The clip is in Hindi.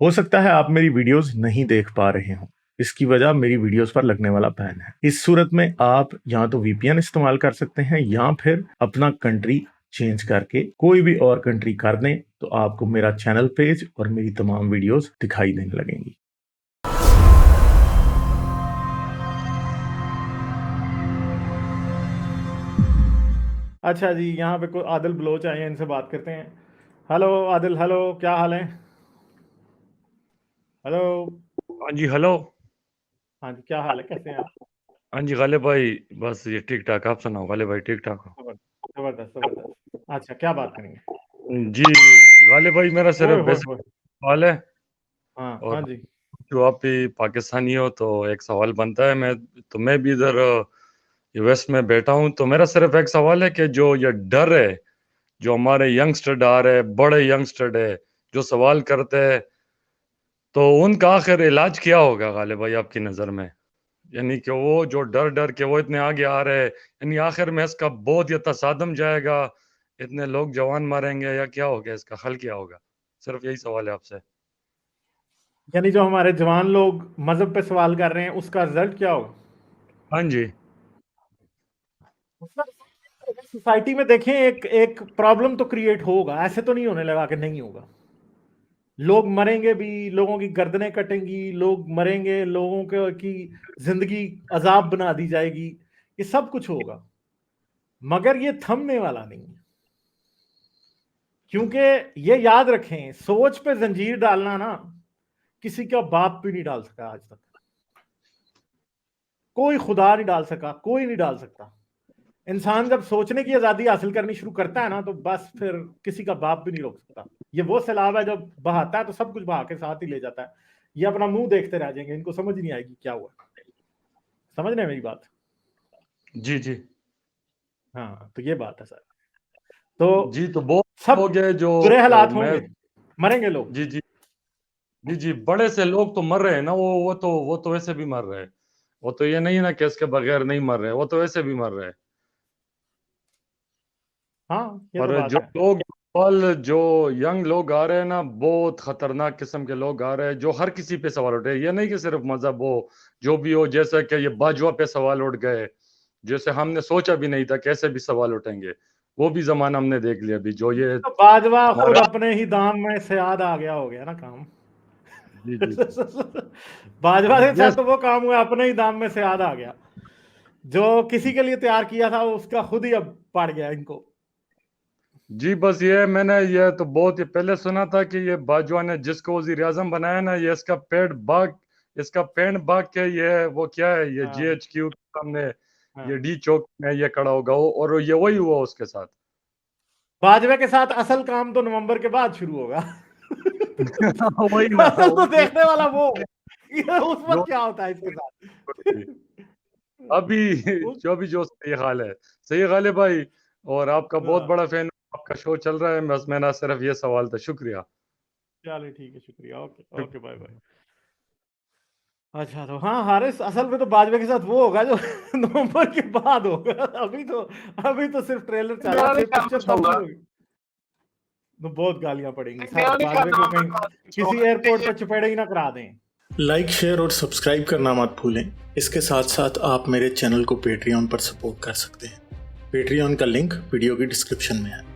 हो सकता है आप मेरी वीडियोस नहीं देख पा रहे हों। इसकी वजह मेरी वीडियोस पर लगने वाला बैन है। इस सूरत में आप या तो वीपीएन इस्तेमाल कर सकते हैं या फिर अपना कंट्री चेंज करके कोई भी और कंट्री कर दें, तो आपको मेरा चैनल पेज और मेरी तमाम वीडियोस दिखाई देने लगेंगी। अच्छा जी, यहाँ पे कोई आदिल बलोच आए हैं, इनसे बात करते हैं। हेलो आदिल, हेलो, क्या हाल है? हेलो। हाँ जी, हेलो। हाँ जी, क्या हाल है, कैसे हैं आप? हाँ जी, गालिब भाई, बस ये ठीक ठाक। आप सुनाओ गालिब भाई, ठीक ठाक हो? जबरदस्त जबरदस्त। अच्छा, क्या बात करेंगे? जी, गालिब भाई, मेरा सिर्फ ओए होए बेसिक होए। सवाल है। हाँ हाँ और जी। जो आप भी पाकिस्तानी हो तो एक सवाल बनता है। मैं भी इधर यूएस में बैठा हूँ, तो मेरा सिर्फ एक सवाल है कि जो ये डर है, जो हमारे यंगस्टर आ रहे हैं, बड़े यंगस्टर है, जो सवाल करते हैं, तो उनका आखिर इलाज क्या होगा गालिब भाई आपकी नज़र में? यानी कि वो जो डर डर के वो इतने आगे आ रहे हैं, यानी आखिर में इसका बहुत ये तसादम जाएगा, इतने लोग जवान मरेंगे, या क्या होगा, इसका हल क्या होगा? सिर्फ यही सवाल है आपसे। यानी जो हमारे जवान लोग मजहब पे सवाल कर रहे हैं, उसका रिजल्ट क्या होगा? हाँ जी। सोसाइटी में देखें, एक एक प्रॉब्लम तो क्रिएट होगा, ऐसे तो नहीं होने लगा कि नहीं होगा। लोग मरेंगे भी, लोगों की गर्दनें कटेंगी, लोग मरेंगे, लोगों की जिंदगी अजाब बना दी जाएगी, ये सब कुछ होगा। मगर ये थमने वाला नहीं है, क्योंकि ये याद रखें, सोच पे जंजीर डालना ना किसी का बाप भी नहीं डाल सका आज तक। कोई खुदा नहीं डाल सका, कोई नहीं डाल सकता। इंसान जब सोचने की आजादी हासिल करनी शुरू करता है ना, तो बस फिर किसी का बाप भी नहीं रोक सकता। ये वो सैलाब है, जब बहाता है तो सब कुछ बहा के साथ ही ले जाता है। ये अपना मुंह देखते रह जाएंगे, इनको समझ नहीं आएगी क्या हुआ। समझ रहे हैं मेरी बात? जी जी। हाँ, तो ये बात है सर। तो जी, तो बहुत सब लोग हैं जो बुरे हालात मैं होंगे, मरेंगे लोग। जी जी जी जी, बड़े से लोग तो मर रहे हैं ना, वो तो वैसे भी मर रहे हैं। वो तो ये नहीं ना कि इसके बगैर नहीं मर रहे, वो तो वैसे भी मर रहे हैं। हाँ, ये तो और बात जो है। लोग कल जो यंग लोग आ रहे हैं ना, बहुत खतरनाक किस्म के लोग आ रहे हैं, जो हर किसी पे सवाल उठ रहे हैं। ये नहीं कि सिर्फ मजहब हो, जो भी हो, जैसा कि ये बाजवा पे सवाल उठ गए, जैसे हमने सोचा भी नहीं था कैसे भी सवाल उठेंगे। वो भी जमाना हमने देख लिया अभी, जो ये तो बाजवा खुद हमारा। अपने ही दाम में से याद आ गया, हो गया ना काम। जी जी जी। बाजवा के साथ यस। तो वो काम हुआ, अपने ही दाम में से याद आ गया। जो किसी के लिए तैयार किया था, उसका खुद ही अब पड़ गया इनको। जी, बस ये मैंने ये तो बहुत ही पहले सुना था कि ये बाजवा ने जिसको वजीर आजम बनाया ना, ये इसका पेड़ बाग के, ये वो क्या है, ये हाँ जीएचक्यू के सामने, हाँ। ये डी चौक में ये खड़ा होगा और ये वही हुआ उसके साथ। बाजवा के साथ असल काम तो नवंबर के बाद शुरू होगा। वही ना, असल तो वही देखने वाला वो, ये उस जो वक्त क्या होता है इसके साथ। अभी उस- जो सही हाल है। सही हाल है भाई। और आपका बहुत हाँ, बड़ा फैन हूं, आपका शो चल रहा है, बस मेरा सिर्फ ये सवाल था। शुक्रिया। चलिए ठीक है, शुक्रिया, ओके ओके, बाय बाय। शुक्रिया। अच्छा, तो हाँ, हारिस असल में तो बाजवा के साथ वो होगा जो नवंबर के बाद होगा। अभी तो सिर्फ ट्रेलर चल रहा मेरा है, नहीं ख्याल पिक्चर कुछ तब होगा। शुरू होगी। तो बहुत गालियां पड़ेंगी नहीं, सर, मेरा नहीं ख्याल बाजवे को कहीं नवंबर के बाद कुछ किसी होगा। एयरपोर्ट पर चुपेड़े ही ना करा दें। लाइक, शेयर और सब्सक्राइब करना मत भूलें। इसके साथ साथ आप मेरे चैनल को पेट्रियन पर सपोर्ट कर सकते हैं। पेट्रियन का लिंक वीडियो की डिस्क्रिप्शन में है।